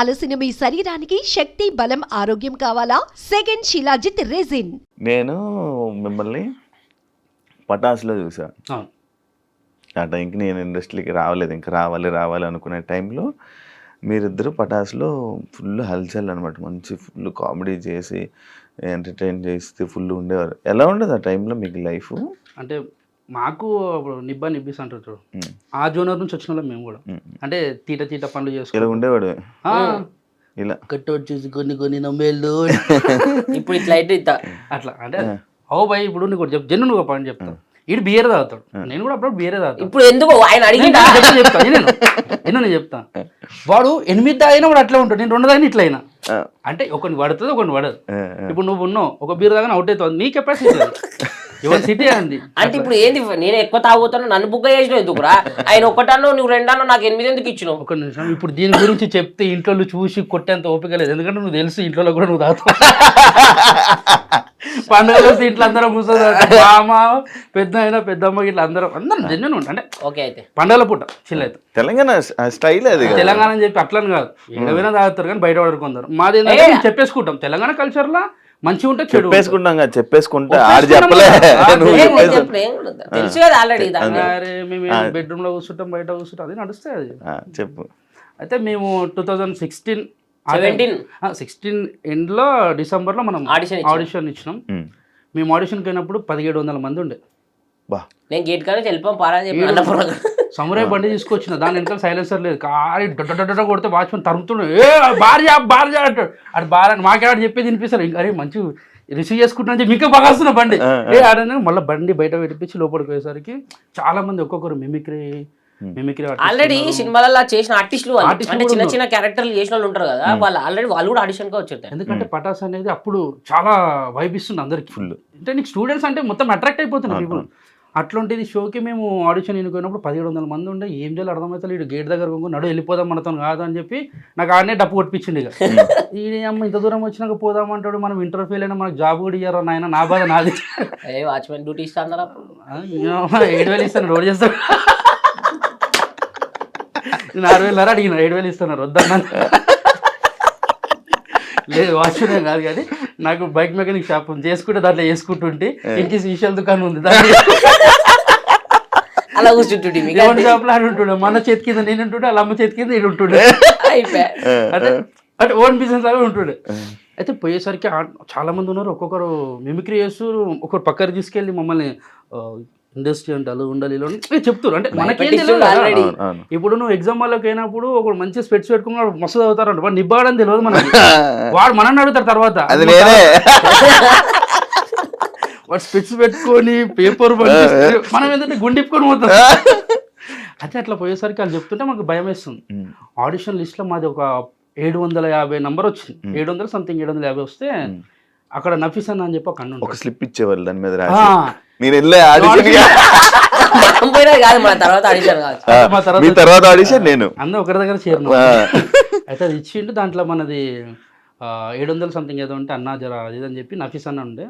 అలసిన మీ శరీరానికి శక్తి, బలం, ఆరోగ్యం కావాలా? Second shilajit resin. నేను మిమ్మల్ని పటాసులో చూసా. అవును. ఆ టైంకి నేను ఇండస్ట్రీకి రావలేదు, ఇంకా రావాలి అనుకునే టైంలో మీరిద్దరు పటాసులో ఫుల్ హల్చల్ అనమాట. మంచి ఫుల్ కామెడీ చేసి ఎంటర్టైన్ చేస్తే ఫుల్ ఉండేవారు. ఎలా ఉండదు ఆ టైంలో మీకు లైఫ్? అంటే మాకు నిబ్బిస్ అంటారు చూడు, ఆ జోనర్ నుంచి వచ్చిన వాళ్ళం మేము కూడా. అంటే తీట పనులు ఇలా చేసుకుంటాం. ఉండేవాడు ఇలా కట్టోటి చూసి కొన్ని నమ్మేళ్ళు ఇప్పుడు ఇట్లా అయితే ఇట్లా అట్లా. అంటే ఓ భయ్, ఇప్పుడు నీకు ఒకటి జన్ను నువ్వు పని చెప్తాను. ఈడు బియర్ తాగుతాడు, నేను కూడా అప్పుడు బియరే తాగుతాను. ఇప్పుడు ఎందుకు ఆయన అడిగిందా? నేను చెప్తాను. వాడు 8 తాగినా వాడు అట్లా ఉంటాడు, నేను 2 తాగిన ఇట్లా అయినా. అంటే ఒకటి పడుతుంది, ఒకటి పడదు. ఇప్పుడు నువ్వు ఉన్నావు, ఒక బీర్ తాగిన అవుట్ అవుతుంది, నీ కెపాసిటీ ఎవరి సిటీ అంది. అంటే ఇప్పుడు ఏంది, నేను ఎక్కువ తాగుతాను, నన్ను బుక్ చేసినావు ఎందుకురా? ఆయన ఒకటన్నో నువ్వు 2 నాకు 8 ఎందుకు ఇచ్చినావు? ఒక నిమిషం, ఇప్పుడు దీని గురించి చెప్తే ఇంట్లో చూసి కొట్టేంత ఓపిక లేదు. ఎందుకంటే నువ్వు తెలుసు ఇంట్లో కూడా నువ్వు తాగుతావు. పండుగలు వస్తే ఇట్లా అందరం కూర్చొని మామ, పెద్ద అయినా పెద్దమ్మ ఇట్లా అందరం జన్యున్ ఉంటా. అంటే ఓకే, అయితే పండుగల పూట చిల్ అవుతాం. తెలంగాణ స్టైల్ అది. తెలంగాణ అని చెప్పి అట్లని కాదు, ఏడవైనా తాగుతారు కానీ బయట పడుకుంటారు. మాది ఏంటంటే మేము చెప్పేసుకుంటాం. తెలంగాణ కల్చర్ లా మంచిగా ఉంటే చెడు చెప్పేసుకుంటే ఆడు చెప్పలే, తెలుసు కదా ఆల్రెడీ. మేము బెడ్రూమ్ లో కూర్చుంటాం, బయట కూర్చుంటాం, అది నడుస్తాయి. అది చెప్పు. అయితే మేము 2016 ఎండ్లో డిసెంబర్లో మనం ఆడిషన్ ఇచ్చినాం. మేము ఆడిషన్కి అయినప్పుడు 1700 మంది ఉండే. నేను గేట్ కానీ వెళ్ళిపోం పారా అని చెప్పి సమురాయ్ బండి తీసుకొచ్చిన, దాని వెనకాల సైలెన్సర్ లేదు, కారి డొడ్డ కొడితే వాచ్మెన్ తరుముతుండే, ఏ బార్జా అంటాడు. అది బార్ అని మాకేవాడు చెప్పేది వినిపిస్తారు. ఇంకా అరే మంచి రిసీవ్ చేసుకుంటున్నా చెప్పి ఇంకా బాగాస్తున్నా బండి ఏ ఆడని. మళ్ళీ బండి బయట పెట్టించి లోపలికి పోయేసరికి చాలా మంది ఒక్కొక్కరు మిమిక్రీ ఆల్రెడీ సినిమాలలో చేసిన ఆర్టిస్టులు, అంటే చిన్న క్యారెక్టర్లు చేసిన వాళ్ళు ఉంటారు కదా, వాళ్ళు కూడా ఆడిషన్ గా వచ్చారు. ఎందుకంటే పటాస్ అనేది అప్పుడు చాలా వైబ్ ఇస్తుంది అందరికి. ఫుల్ అంటే నీకు స్టూడెంట్స్ అంటే మొత్తం అట్రాక్ట్ అయిపోతున్నారు పీపుల్. అట్లాంటిది షోకి మేము ఆడిషన్ ఎన్నుకున్నప్పుడు 1700 మంది ఉండే. ఏం చేయాలి అర్థమవుతుంది. ఇటు గేట్ దగ్గర నడు వెళ్ళిపోదాం మనతో కాదు అని చెప్పి నాకు ఆడనే డప్పు కొట్టించింది. ఇక ఈ అమ్మ ఇంత దూరం వచ్చినాక పోదామంటాడు, మనం ఇంటర్వ్యూ అయినా మనకు జాబ్ కూడా ఇయ్యారా నాయన, నా బాధ నాది. వాచ్మెన్ డ్యూటీ ఇస్తాను, 7,000 ఇస్తాను, రోడ్ చేస్తాను. 6,000 అడిగిన, 7,000 ఇస్తున్నారు వద్దన్నా. లేదు వాచ్మెన్ కాదు కానీ నాకు బైక్ మెకానిక్ షాప్ చేసుకుంటే దాంట్లో వేసుకుంటుంటే ఇంకే విషయాల దుకాణం ఉంది, దాంట్లో అలా కూర్చుంటుండే షాప్ లో ఉంటుండే. మన చేతి కింద నేను ఉంటుండే, వాళ్ళ అమ్మ చేతి కింద నేను ఉంటుండే. అంటే ఓన్ బిజినెస్ లాగా ఉంటుండే. అయితే పోయేసరికి చాలా మంది ఉన్నారు, ఒక్కొక్కరు మిమిక్రీ చేస్తూ ఒకరు పక్కన తీసుకెళ్ళి మమ్మల్ని ఇండస్ట్రీ అంటే అలా ఉండాలి ఇలా చెప్తారు. అంటే మనకేం తెలియదు. ఇప్పుడు నువ్వు ఎగ్జామ్ వాళ్ళకి అయినప్పుడు ఒక మంచి స్పెట్స్ పెట్టుకున్నాడు మస్తు చదువుతారంట, వాడు నిబ్బాడని తెలియదు మనకి. వాడు మనల్ని అడుగుతారు తర్వాత, వాడు స్పెట్స్ పెట్టుకొని పేపర్ మనం ఏంటంటే గుండిప్పుకొని పోతాం. అయితే అట్లా పోయేసరికి వాళ్ళు చెప్తుంటే మాకు భయం వేస్తుంది. ఆడిషన్ లిస్ట్ లో మాది ఒక 750 నంబర్ వచ్చింది. 750 వస్తే అక్కడ నఫీస్ అన్న అని చెప్పి ఒక స్లిప్ ఇచ్చేవాళ్ళు దాని మీద తర్వాత ఆడిషన్ నేను అందరూ ఒకరి దగ్గర చేరిన. అయితే అది ఇచ్చిండు. దాంట్లో మనది 700 ఏదో ఉంటే అన్నా జర అది అని చెప్పి నఫీస్ అన్న ఉండే.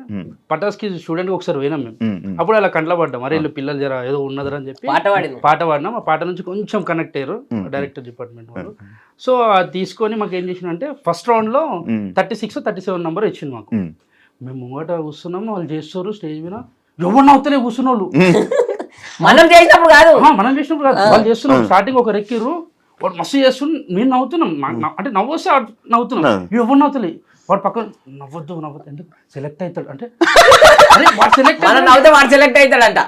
పటాస్కి స్టూడెంట్కి ఒకసారి పోయినాం మేము. అప్పుడు అలా కంట్లో పడ్డాం, అరే వీళ్ళు పిల్లలు జర ఏదో ఉన్నదరా అని చెప్పి పాట పాడినాం. ఆ పాట నుంచి కొంచెం కనెక్ట్ అయ్యారు డైరెక్టర్ డిపార్ట్మెంట్ వాళ్ళు. సో అది తీసుకొని మాకు ఏం చేసిందంటే ఫస్ట్ రౌండ్లో 36, 37 నంబర్ ఇచ్చింది మాకు. మేము ముంగట కూర్చున్నాం, వాళ్ళు చేస్తారు స్టేజ్ మీద, ఎవరు నవ్వుతలే కూర్చున్న వాళ్ళు. మనం చేసినప్పుడు కాదు, వాళ్ళు చేస్తున్నాం. స్టార్టింగ్ ఒక రెక్కిర్రు, వాడు మస్తు చేస్తున్నాం, నేను నవ్వుతున్నాం. అంటే నవ్వొస్తే నవ్వుతున్నాం, ఎవరు నవ్వుతలే. వాడు పక్కన నవ్వద్దు ఎందుకు సెలెక్ట్ అవుతాడు అంటే సెలెక్ట్ అవుతాడంట.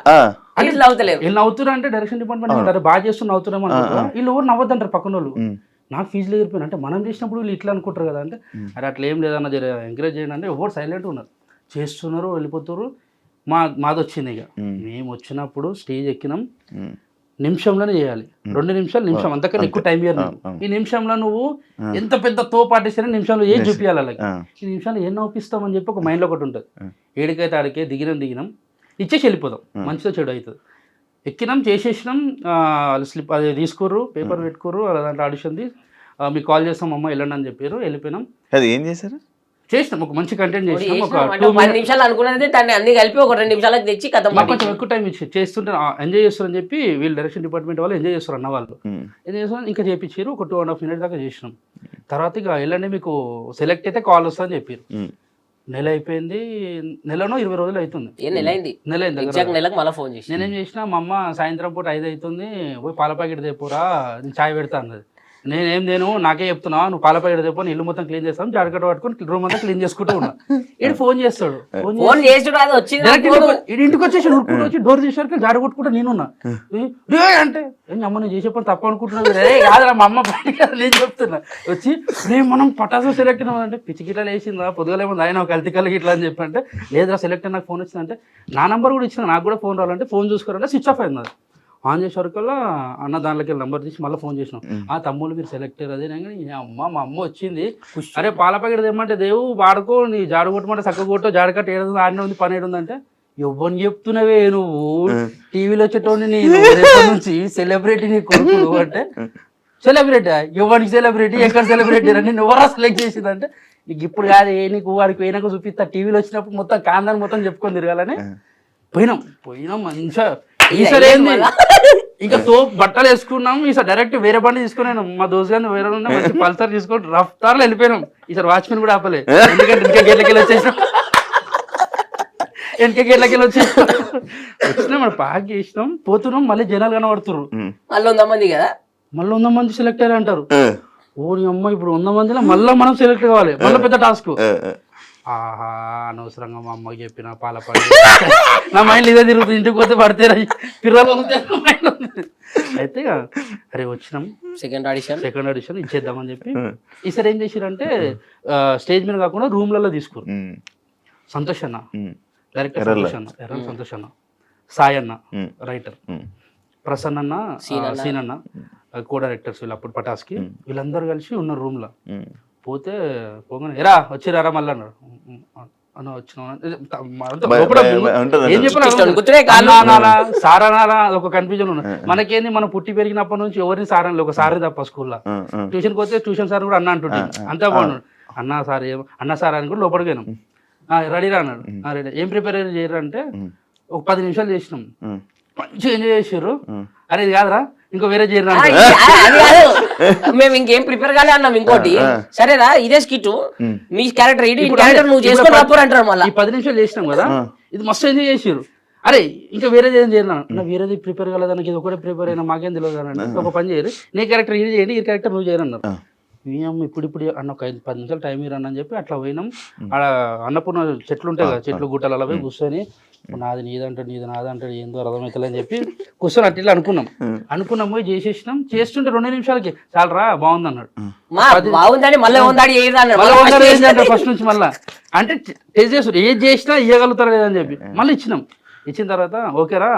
వీళ్ళు నవ్వుతున్నారు అంటే డైరెక్షన్ డిపార్ట్మెంట్ అంటారు బాగా చేస్తూ నవ్వుతున్నాం అనుకుంటారు. వీళ్ళు ఎవరు నవ్వద్దు అంటారు పక్కన వాళ్ళు. నాకు ఫీజులు ఎగిరిపోయినా అంటే మనం చేసినప్పుడు వీళ్ళు ఇట్లా అనుకుంటారు కదా. అంటే అరే అట్లా ఏం లేదన్న జర ఎంకరేజ్ చేయండి అంటే ఎవరు సైలెంట్ ఉన్నారు, చేస్తున్నారు, వెళ్ళిపోతారు. మాది వచ్చింది. ఇక మేము వచ్చినప్పుడు స్టేజ్ ఎక్కినాం, నిమిషంలోనే చేయాలి. 2 నిమిషం అంతకన్నా ఎక్కువ టైం ఇయ్యారు. ఈ నిమిషంలో నువ్వు ఎంత పెద్ద తోపాటేసినా నిమిషంలో ఏం చూపించాలి అలాగే. ఈ నిమిషంలో ఏం నవ్విస్తామని చెప్పి ఒక మైండ్లో ఒకటి ఉంటుంది. ఏడికైతే ఆడికే దిగినాం ఇచ్చేసి వెళ్ళిపోదాం, మంచిదో చెడు అవుతుంది. ఎక్కినాం, చేసేసినాం, స్లిప్ అది తీసుకోరు, పేపర్ పెట్టుకోరు, దాంట్లో ఆడిషన్ది మీకు కాల్ చేస్తాం అమ్మ వెళ్ళండి అని చెప్పారు. వెళ్ళిపోయినాం. అది ఏం చేశారు? చేసినాం, ఒక మంచి కంటెంట్ చేసినాం. ఒక అంటే 10 నిమిషాలు అనుకున్నది దాన్ని అన్ని కలిపి ఒక 2 నిమిషాలకు తెచ్చి కథ మాకు కొంచెం ఎక్కువ టైం ఇచ్చి చేస్తుంటే ఎంజాయ్ చేస్తారని చెప్పి వీళ్ళు డైరెక్షన్ డిపార్ట్మెంట్ వాళ్ళు ఎంజాయ్ చేస్తారు అన్న వాళ్ళు. ఎంజాయ్ చేస్తారు ఇంకా చేయించారు. ఒక 2.5 minutes దాకా చేసినాం. తర్వాత ఇక వెళ్ళండి మీకు సెలెక్ట్ అయితే కాల్ వస్తుందని చెప్పారు. నెల అయిపోయింది, నెలలో 20 రోజులు అవుతుంది. నెల అయింది నెలకు మళ్ళీ ఫోన్ చేసి నేనేం చేసిన, మా అమ్మ సాయంత్రం పూట 5 అవుతుంది, పోయి పాల ప్యాకెట్ తెప్పురా నేను చాయ్ పెడతా అన్నది. నేను నాకే చెప్తున్నా, నువ్వు పాల ప్యాకెట్ తెప్పో, ఇల్లు మొత్తం క్లీన్ చేస్తాం, జాడకట్ట పట్టుకొని రూమ్ అంతా క్లీన్ చేసుకుంటూ ఉన్నా. ఇటు ఫోన్ చేస్తాడు, ఇంటికి వచ్చేసి ఉరుకుంటూ వచ్చి డోర్ చేసారు, జాడ కొట్టుకుంటా నేనున్నా. అంటే అమ్మ నేను చేసే పని తప్పు అనుకుంటున్నాను, కాదు మా అమ్మ బయట నేను చెప్తున్నా. వచ్చి మనం పటాసు సెలెక్ట్ అయినామంటే పిచ్చి గిట్లా వేసిందా, పొద్దుగా ఆయన కల్తీ కలిగి ఇట్లా అని చెప్పంటే, లేదురా సెలెక్ట్ నాకు ఫోన్ వచ్చిందంటే, నా నెంబర్ కూడా ఇచ్చిన, నాకు కూడా ఫోన్ రావాలంటే ఫోన్ చూసుకోవాలంటే స్విచ్ ఆఫ్ అయింది. ఆన్ చేసేవరకల్లా అన్న దాంట్లోకి నెంబర్ తీసి మళ్ళీ ఫోన్ చేసినాం. ఆ తమ్ముళ్ళు మీరు సెలెక్ట్ అయ్యారు అదే. అమ్మ మా అమ్మ వచ్చింది, అరే పాల ప్యాకెట్ తెమ్మంటే దేవు వాడుకో, నీ జాడు కొట్టమంటే చక్క కొట్టో, జాడకట్ట ఏడుంది ఆడనే ఉంది, పని ఏడుందంటే ఎవరిని చెప్తున్నావే నువ్వు, టీవీలో వచ్చేటోని నేను నుంచి సెలబ్రిటీ నీ కొడుకు అంటే, సెలబ్రిటీ ఎవరికి సెలబ్రిటీ, ఎక్కడ సెలబ్రిటీ అని ఎవరా సెలెక్ట్ చేసిందంటే, నీకు ఇప్పుడు కాదు నీకు వాడికి పోయినాక చూపిస్తా, టీవీలో వచ్చినప్పుడు మొత్తం కాందాన్ని మొత్తం చెప్పుకొని తిరగాలని పోయినాం మంచిగా. ఈసారి ఏంది ఇంకా బట్టలు వేసుకున్నాం, ఈసారి డైరెక్ట్ వేరే బండి తీసుకున్నాను, మా దోస్తు గారిని వేరే మంచి పల్సర్ తీసుకొని రఫ్తార్లో వెళ్ళిపోయినాం. ఈసారి వాచ్మెన్ కూడా ఆపలే, ఎందుకంటే వెనక గేట్లకెళ్ళి వచ్చేసినాం, వచ్చినాం మన పాక్ చేసినాం, పోతున్నాం, మళ్ళీ జనాలు కనబడుతున్నారు. మళ్ళీ 100 మంది కదా, మళ్ళీ 100 మంది సెలెక్ట్ అయ్యారు అంటారు. ఓ నీ అమ్మ, ఇప్పుడు 100 మందిలో మళ్ళీ మనం సెలెక్ట్ కావాలి, మళ్ళీ పెద్ద టాస్క్. ఆహా అనవసరంగా మా అమ్మకి చెప్పిన పాల పడి నా మైండ్ ఇదే తిరుగుతుంది, ఇంటికి పోతే పడితే పిల్లలు అయితే అరే వచ్చినాం సెకండ్ ఆడిషన్ ఇచ్చేద్దామని చెప్పి. ఈసారి ఏం చేసిరంటే స్టేజ్ మీద కాకుండా రూమ్లలో తీసుకురు. సంతోష్ అన్న డైరెక్టర్, సంతోష్ అన్న, సాయి అన్న రైటర్, ప్రసన్న అన్న, సీన్ అన్న కో డైరెక్టర్స్, వీళ్ళు అప్పుడు పటాస్కి వీళ్ళందరూ కలిసి ఉన్నారు రూమ్ లో. పోతే పోగానే ఎరా వచ్చిరారా మళ్ళీ అన్నాడు. అన్న వచ్చిన ఏం చెప్పాలా సారా నాలా ఒక కన్ఫ్యూజన్ ఉన్నది. మనకేంది మనం పుట్టి పెరిగినప్పటి నుంచి ఎవరిని సారని ఒక సారే తప్ప స్కూల్లో. ట్యూషన్కి పోతే ట్యూషన్ సార్ కూడా అన్న అంటుంటే అంతా బాగున్నాడు. అన్న సార్ అని కూడా లోపలికి పోయినాం. రెడీరా అన్నాడు. రెడీ. ఏం ప్రిపేర్ చేయరు అంటే ఒక 10 నిమిషాలు చేసినాం, మంచిగా ఎంజాయ్ చేసారు. అరే ఇది కాదురా ఇంకో వేరే చేయరు, మేము ఇంకేం ప్రిపేర్ కాలే అన్నాం. ఇంకోటి సరేరా ఇదే స్కిట్, మీ క్యారెక్టర్ నువ్వు చేసుకొని రాపోరు అంటారు. మళ్ళీ 10 నిమిషాలు చేసినాం కదా, ఇది మస్తు ఎంజాయ్ చేసారు. అరే ఇంకా వేరేది ఏం చేయను, వేరేది ప్రిపేర్ కాలేదా, నాకు ఇది ఒకటే ప్రిపేర్ అయినా మాకేం తెలియదు అని. ఒక పని చేయరు, నీ క్యారెక్టర్ ఇది చేయండి, ఈ క్యారెక్టర్ నువ్వు చేయరు అన్నారు. ఇప్పుడు అన్న ఒక 10 నిమిషాలు టైం ఇరని అని చెప్పి అట్లా పోయినాం. ఆడ అన్నపూర్ణ చెట్లు ఉంటాయి కదా, చెట్లు గుట్టలు అలా పోయి కూర్చొని నాది నీదంటాడు, నీది నాదంటాడు, ఏందో అర్థమవుతుంది అని చెప్పి కూర్చొని అట్లా అనుకున్నాం పోయి చేసేసినాం. చేస్తుంటే 2 నిమిషాలకి చాలరా బాగుంది అన్నాడు. ఫస్ట్ నుంచి మళ్ళీ అంటే టేస్ట్ చేస్తారు, ఏది చేసినా ఇవ్వగలుగుతారు లేదని చెప్పి మళ్ళీ ఇచ్చినాం. ఇచ్చిన తర్వాత ఓకేరా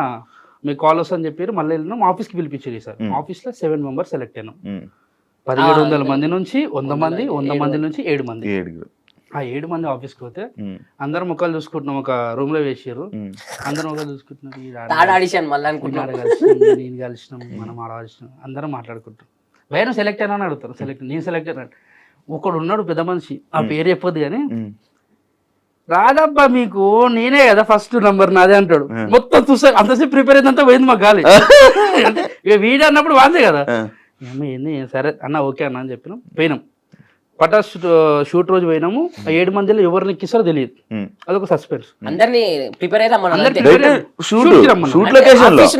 మీకు కాల్ వస్తుందని చెప్పారు. మళ్ళీ వెళ్ళినాం, ఆఫీస్కి పిలిపించారు. సార్ ఆఫీస్లో 7 మెంబర్స్ సెలెక్ట్ అయినాం. 1700 మంది నుంచి 100 మంది నుంచి 7 మంది. ఆ 7 మంది ఆఫీస్కి పోతే అందరం ముఖాలు చూసుకుంటున్నాం, ఒక రూమ్ లో వేసారు. అందరం ముఖాలు చూసుకుంటున్నాం, నేను కలిసినాం, మనం ఆడాల్సినాం, అందరం మాట్లాడుకుంటాం. భయం సెలెక్ట్ అయినా అని అడుగుతారు. నేను సెలెక్ట్ అయినా. ఒకడు ఉన్నాడు పెద్ద మనిషి, ఆ పేరు చెప్పొద్దు కానీ, రాదబ్బా మీకు నేనే కదా ఫస్ట్ నంబర్ నాదే అంటాడు. మొత్తం చూసా అంతసేపు ప్రిపేర్ అయిందంతా పోయింది మాకు గాలి. అంటే వీడియో అన్నప్పుడు వాందే కదా, ఏంది సరే అన్న ఓకే అన్న అని చెప్పినాం. పోయినాం పటాస్ షూట్ రోజు పోయినాము. ఆ 7 మందిలో ఎవరిని ఎక్కిస్తారో తెలియదు, అదొక సస్పెన్స్. అందరినీ ప్రిపేర్ అయితే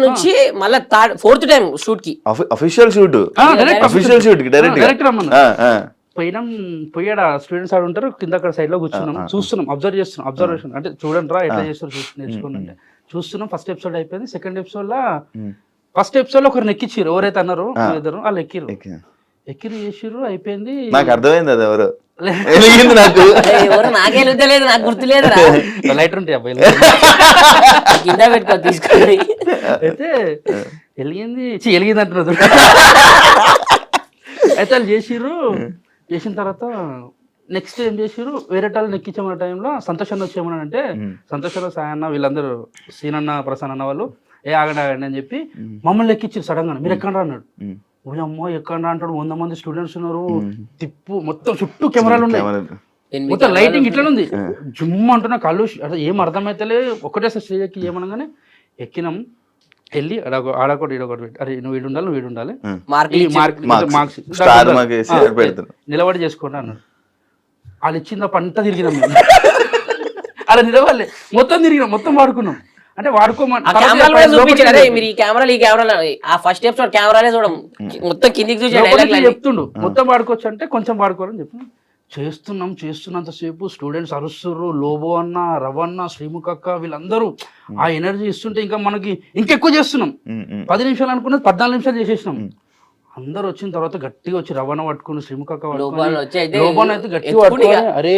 నుంచి మళ్ళీ 4th టైం షూట్ కి అఫీషియల్ షూట్ డైరెక్ట్ రమ్మన్నా. పోయినాం, పోయాడు స్టూడెంట్స్ ఆడ ఉంటారు కింద, అక్కడ సైడ్ లో కూర్చున్నాం, చూస్తున్నాం, అబ్జర్వేషన్ అంటే చూడండి రా ఎట్లా చేస్తారు నేర్చుకోండి అంటే చూస్తున్నాం. ఫస్ట్ ఎపిసోడ్ అయిపోయింది. సెకండ్ ఎపిసోడ్ లో ఫస్ట్ ఎపిసోడ్ లో ఒకరిని ఎక్కించారు, ఎవరైతే అన్నారు ఇద్దరు వాళ్ళు ఎక్కిరు చేసిర్రు, అయిపోయింది. నాకు అర్థమైంది అది ఎవరు నాకే లేదు, నాకు గుర్తులేదు. లైటర్ ఉంటాయి అబ్బాయి కింద పెట్టుకో తీసుకొని. అయితే వెలిగింది అంటున్నారు. అయితే వాళ్ళు చేసిన తర్వాత నెక్స్ట్ ఏం చేసిర్రు, వేరే వాళ్ళని ఎక్కించామన్న టైంలో సంతోష్ అన్న వచ్చేమని అంటే, సంతోష్ అన్న, సాయి అన్న వీళ్ళందరూ, సీన్ అన్న, ప్రసన్న అన్న వాళ్ళు ఆగండి అని చెప్పి మమ్మల్ని ఎక్కించారు సడన్ గా. మీరు ఎక్కడ అన్నాడు. అమ్మో ఎక్కడ అంటాడు, 100 మంది స్టూడెంట్స్ ఉన్నారు, తిప్పు మొత్తం చుట్టూ కెమెరాలు ఉన్నాయి. మొత్తం లైటింగ్ ఇట్లా ఉంది, జుమ్ అంటున్నా కళ్ళు అసలు ఏం అర్థమైతలే. ఒకటే స్టేజ్ ఎక్కి ఏమనగానే ఎక్కినాం, వెళ్ళి ఆడొకటి ఈడొకటి పెట్టి, అరే నువ్వు వీడు ఉండాలి, నువ్వు వీడు ఉండాలి, మార్క్స్ నిలబడి చేసుకోండి అన్నాడు. వాళ్ళు ఇచ్చిన పంట తిరిగినాం మేము. అలా నిలవాలి మొత్తం తిరిగినాం, మొత్తం వాడుకున్నాం. అంటే మీరు ఈ కెమెరాలు ఆ ఫస్ట్ ఎపిసోడ్ కెమెరాలే చూడం, మొత్తం కిందికి చూసి చెప్తుండు మొత్తం వాడుకోవచ్చు అంటే కొంచెం వాడుకోవాలని చెప్పి చేస్తున్నంతసేపు స్టూడెంట్స్ అరుస్తుర్రు, లోబో అన్న, రవన్న, శ్రీముఖ అక్క వీళ్ళందరూ ఆ ఎనర్జీ ఇస్తుంటే ఇంకా మనకి ఇంకెక్కువ చేస్తున్నాం. 10 నిమిషాలు అనుకున్నది 14 నిమిషాలు చేసేసినాం. అందరు వచ్చిన తర్వాత గట్టిగా వచ్చి రవణ పట్టుకుని, శ్రీముఖ అక్క లోబోన్ అయితే గట్టిగా పట్టుకొని, అరే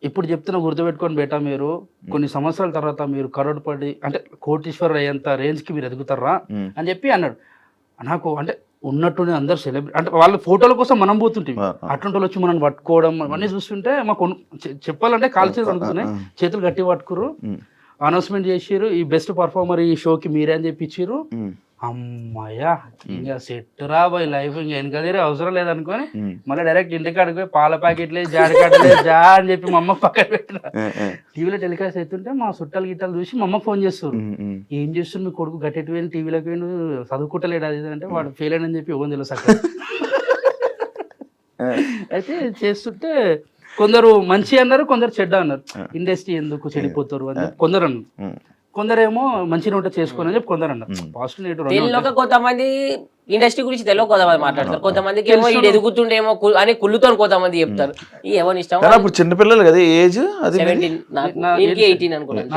ఇప్పుడు చెప్తున్నా గుర్తుపెట్టుకొని బేటా, మీరు కొన్ని సంవత్సరాల తర్వాత మీరు కరోడ్పడి అంటే కోటీశ్వరుడు అయ్యేంత రేంజ్ కి మీరు ఎదుగుతారా అని చెప్పి అన్నాడు. నాకు అంటే ఉన్నట్టుండి అందరు సెలబ్రేట్ అంటే వాళ్ళ ఫోటోల కోసం మనం పోతుంటాం, అటువంటి వచ్చి మనం పట్టుకోవడం అవన్నీ చూస్తుంటే మాకు చెప్పాలంటే కాలు చేతులు అనుకున్నాయి, చేతులు గట్టి పట్టుకురు. అనౌన్స్మెంట్ చేసిర్రు, ఈ బెస్ట్ పర్ఫార్మర్ ఈ షోకి మీరే అని చెప్పి ఇచ్చిర్రు. అమ్మాయ్యా ఇంకా సెట్ రా బాయ్ లైఫ్, ఇంకా వెనకదేరే అవసరం లేదనుకొని మళ్ళీ డైరెక్ట్ ఇంటికాడికి పోయి పాల ప్యాకెట్లే జాడికాడలే జా అని చెప్పి మా అమ్మ పక్కన పెట్టిన. టీవీలో టెలికాస్ట్ అవుతుంటే మా చుట్టాలు గిట్టాలు చూసి మా అమ్మ ఫోన్ చేస్తారు, ఏం చేస్తుంది మీ కొడుకు గట్టెట్టు పోయిన టీవీలోకి పోయిన చదువుకుంటలేడు అది అంటే, వాడు ఫెయిల్ అని చెప్పి ఇవ్వని తెలుసు అక్కడ. అయితే చేస్తుంటే కొందరు మంచి అన్నారు, కొందరు చెడ్డ అన్నారు. ఇండస్ట్రీ ఎందుకు చెడిపోతారు అని కొందరు అన్నారు, కొందరేమో మంచిగా ఉంటే చేసుకోని అని చెప్పి కొందరు అన్నారు. పాజిటివ్ కొంతమంది ఇండస్ట్రీ గురించి తెలియక కొంతమంది మాట్లాడతారు, కొంతమందికి ఏమో ఇది ఎదుగుతుండేమో అని కుళ్ళుతో కొంతమంది చెప్తారు. ఎవరి ఇష్టం. చిన్నపిల్లలు కదా ఏజ్, 17 18 అనుకున్నాను.